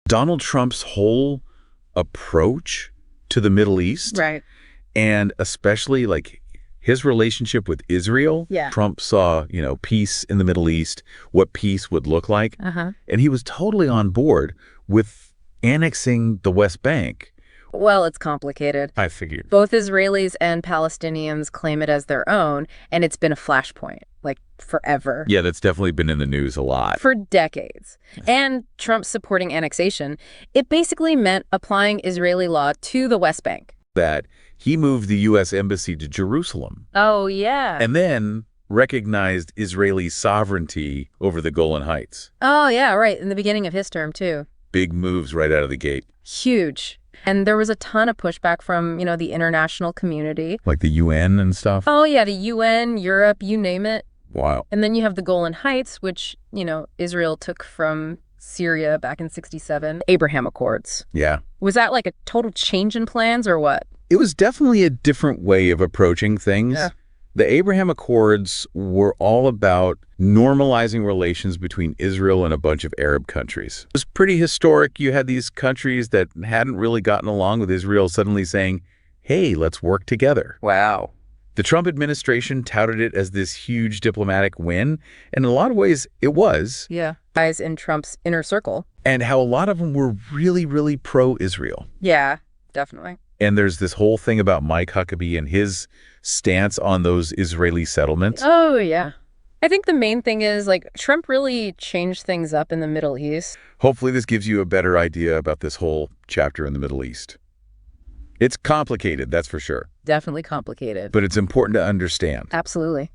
Donald Trump's whole approach to the Middle East, Right. and especially like his relationship with Israel. Yeah. Trump saw, peace in the Middle East, what peace would look like. Uh-huh. And he was totally on board with annexing the West Bank. Well, it's complicated. I figured. Both Israelis and Palestinians claim it as their own, and it's been a flashpoint, like forever. Yeah, that's definitely been in the news a lot. For decades. And Trump supporting annexation, it basically meant applying Israeli law to the West Bank. That he moved the U.S. Embassy to Jerusalem. Oh, yeah. And then recognized Israeli sovereignty over the Golan Heights. Oh, yeah, right. In the beginning of his term, too. Big moves right out of the gate. Huge. And there was a ton of pushback from, the international community. Like the UN and stuff? Oh, yeah, the UN, Europe, you name it. Wow. And then you have the Golan Heights, which, Israel took from Syria back in '67. Abraham Accords. Yeah. Was that like a total change in plans or what? It was definitely a different way of approaching things. Yeah. The Abraham Accords were all about normalizing relations between Israel and a bunch of Arab countries. It was pretty historic. You had these countries that hadn't really gotten along with Israel suddenly saying, hey, let's work together. Wow. The Trump administration touted it as this huge diplomatic win, and in a lot of ways, it was. Yeah. Guys in Trump's inner circle. And how a lot of them were really, really pro-Israel. Yeah, definitely. And there's this whole thing about Mike Huckabee and his stance on those Israeli settlements. Oh, yeah. I think the main thing is, Trump really changed things up in the Middle East. Hopefully this gives you a better idea about this whole chapter in the Middle East. It's complicated, that's for sure. Definitely complicated. But it's important to understand. Absolutely.